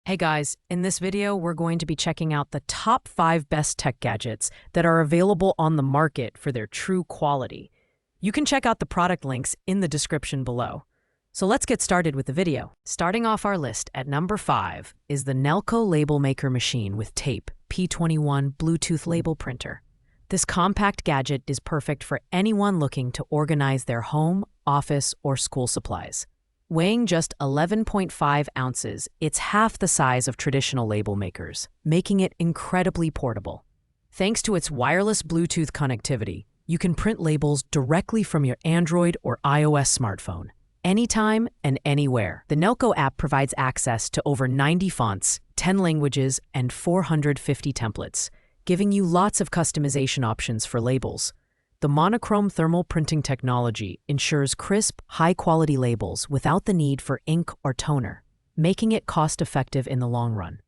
Hey guys, in this video, we're going to be checking out the top 5 best tech gadgets that are available on the market for their true quality. You can check out the product links in the description below. So let's get started with the video. Starting off our list at number 5 is the Nelco Label Maker Machine with Tape P21 Bluetooth Label Printer. This compact gadget is perfect for anyone looking to organize their home, office, or school supplies. Weighing just 11.5 ounces, it's half the size of traditional label makers, making it incredibly portable. Thanks to its wireless Bluetooth connectivity, you can print labels directly from your Android or iOS smartphone, anytime and anywhere. The Nelco app provides access to over 90 fonts, 10 languages, and 450 templates, giving you lots of customization options for labels. The monochrome thermal printing technology ensures crisp, high-quality labels without the need for ink or toner, making it cost-effective in the long run.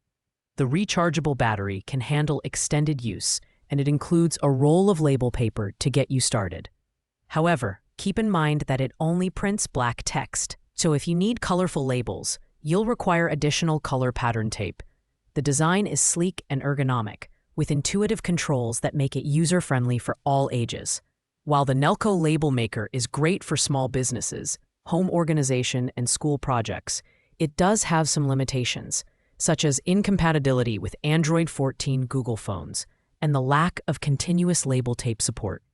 The rechargeable battery can handle extended use, and it includes a roll of label paper to get you started. However, keep in mind that it only prints black text, so if you need colorful labels, you'll require additional color pattern tape. The design is sleek and ergonomic, with intuitive controls that make it user-friendly for all ages. While the Nelco Label Maker is great for small businesses, home organization, and school projects, it does have some limitations, such as incompatibility with Android 14 Google phones and the lack of continuous label tape support.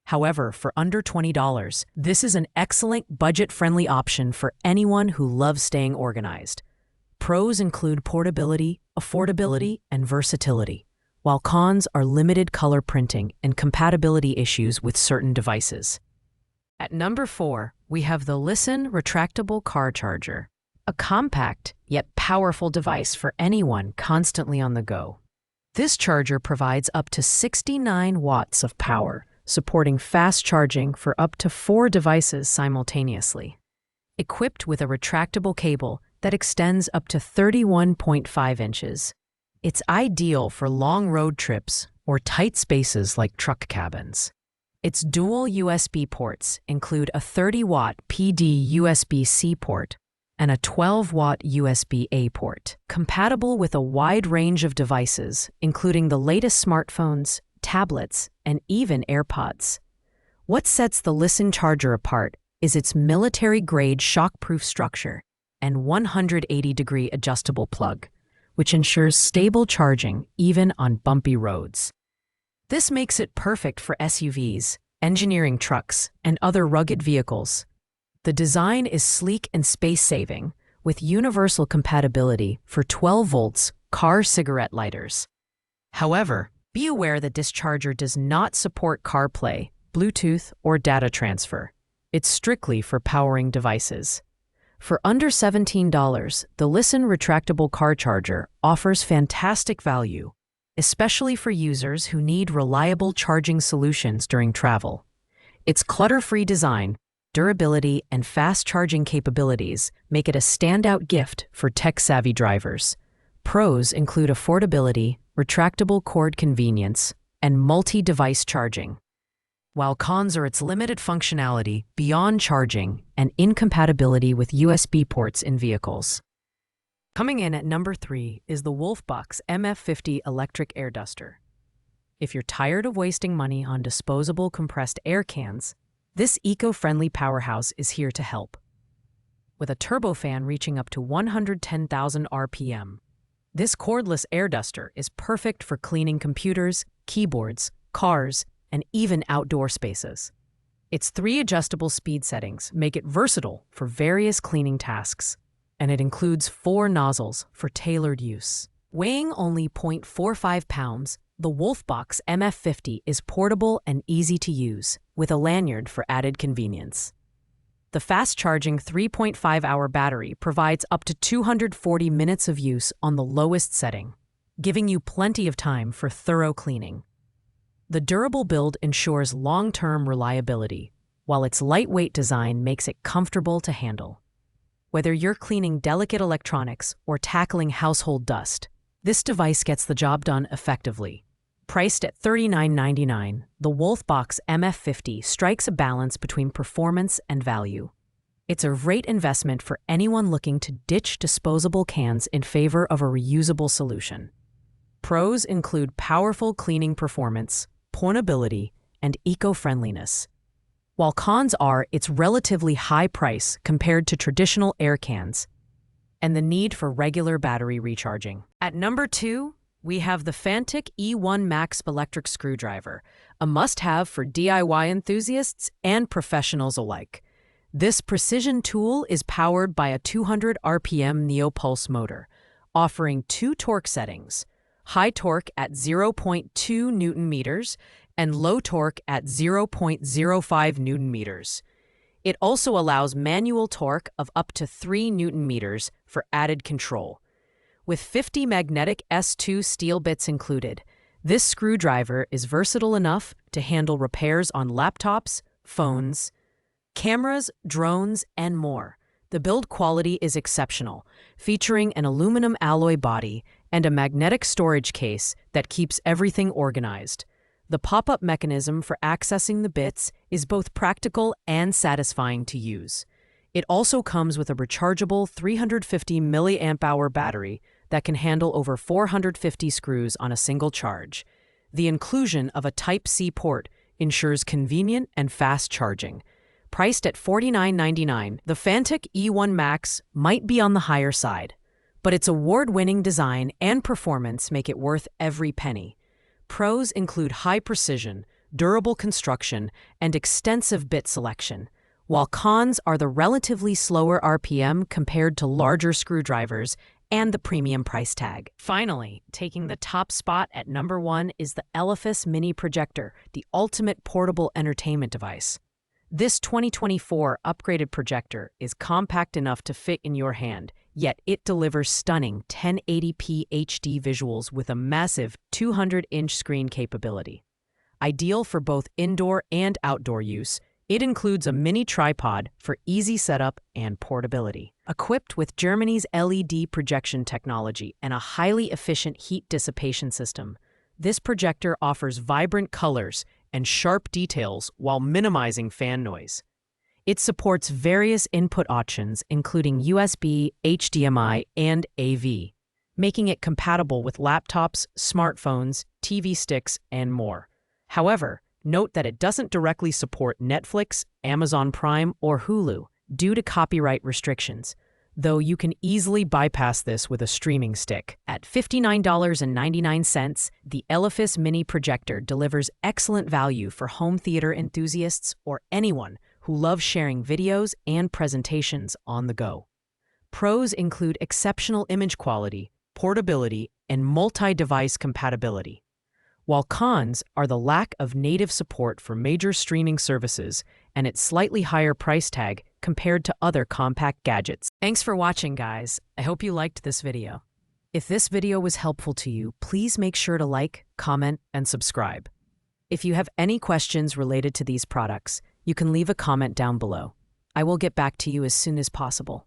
However, for under $20, this is an excellent budget-friendly option for anyone who loves staying organized. Pros include portability, affordability, and versatility, while cons are limited color printing and compatibility issues with certain devices. At number 4, we have the Listen Retractable Car Charger, a compact yet powerful device for anyone constantly on the go. This charger provides up to 69 watts of power, supporting fast charging for up to 4 devices simultaneously. Equipped with a retractable cable that extends up to 31.5 inches, it's ideal for long road trips or tight spaces like truck cabins. Its dual USB ports include a 30-watt PD USB-C port and a 12-watt USB-A port, compatible with a wide range of devices, including the latest smartphones, tablets, and even AirPods. What sets the Listen charger apart is its military-grade shockproof structure and 180-degree adjustable plug, which ensures stable charging even on bumpy roads. This makes it perfect for SUVs, engineering trucks, and other rugged vehicles. The design is sleek and space-saving, with universal compatibility for 12 volts car cigarette lighters. However, be aware that this charger does not support CarPlay, Bluetooth, or data transfer. It's strictly for powering devices. For under $17, the Listen Retractable Car Charger offers fantastic value, especially for users who need reliable charging solutions during travel. Its clutter-free design, durability, and fast charging capabilities make it a standout gift for tech-savvy drivers. Pros include affordability, retractable cord convenience, and multi-device charging, while cons are its limited functionality beyond charging and incompatibility with USB ports in vehicles. Coming in at number 3 is the WOLFBOX MF50 electric air duster. If you're tired of wasting money on disposable compressed air cans, this eco-friendly powerhouse is here to help. With a turbofan reaching up to 110,000 RPM, this cordless air duster is perfect for cleaning computers, keyboards, cars, and even outdoor spaces. Its 3 adjustable speed settings make it versatile for various cleaning tasks, and it includes 4 nozzles for tailored use. Weighing only 0.45 pounds, the WOLFBOX MF50 is portable and easy to use, with a lanyard for added convenience. The fast-charging 3.5-hour battery provides up to 240 minutes of use on the lowest setting, giving you plenty of time for thorough cleaning. The durable build ensures long-term reliability, while its lightweight design makes it comfortable to handle. Whether you're cleaning delicate electronics or tackling household dust, this device gets the job done effectively. Priced at $39.99, the WOLFBOX MF50 strikes a balance between performance and value. It's a great investment for anyone looking to ditch disposable cans in favor of a reusable solution. Pros include powerful cleaning performance, portability, and eco-friendliness, while cons are its relatively high price compared to traditional air cans and the need for regular battery recharging. At number 2, we have the Fantic E1 Max electric screwdriver, a must-have for DIY enthusiasts and professionals alike. This precision tool is powered by a 200 RPM Neopulse motor, offering 2 torque settings: high torque at 0.2 Newton meters and low torque at 0.05 Newton meters. It also allows manual torque of up to 3 Newton meters for added control. With 50 magnetic S2 steel bits included, this screwdriver is versatile enough to handle repairs on laptops, phones, cameras, drones, and more. The build quality is exceptional, featuring an aluminum alloy body and a magnetic storage case that keeps everything organized. The pop-up mechanism for accessing the bits is both practical and satisfying to use. It also comes with a rechargeable 350 mAh battery that can handle over 450 screws on a single charge. The inclusion of a Type-C port ensures convenient and fast charging. Priced at $49.99, the Fantic E1 Max might be on the higher side, but its award-winning design and performance make it worth every penny. Pros include high precision, durable construction, and extensive bit selection, while cons are the relatively slower RPM compared to larger screwdrivers and the premium price tag. Finally, taking the top spot at number 1 is the ELEPHAS Mini Projector, the ultimate portable entertainment device. This 2024 upgraded projector is compact enough to fit in your hand, yet it delivers stunning 1080p HD visuals with a massive 200-inch screen capability. Ideal for both indoor and outdoor use, it includes a mini tripod for easy setup and portability. Equipped with Germany's LED projection technology and a highly efficient heat dissipation system, this projector offers vibrant colors and sharp details while minimizing fan noise. It supports various input options, including USB, HDMI, and AV, making it compatible with laptops, smartphones, TV sticks, and more. However, note that it doesn't directly support Netflix, Amazon Prime, or Hulu due to copyright restrictions, though you can easily bypass this with a streaming stick. At $59.99, the ELEPHAS Mini Projector delivers excellent value for home theater enthusiasts or anyone who loves sharing videos and presentations on the go. Pros include exceptional image quality, portability, and multi-device compatibility, while cons are the lack of native support for major streaming services and its slightly higher price tag compared to other compact gadgets. Thanks for watching, guys. I hope you liked this video. If this video was helpful to you, please make sure to like, comment, and subscribe. If you have any questions related to these products, you can leave a comment down below. I will get back to you as soon as possible.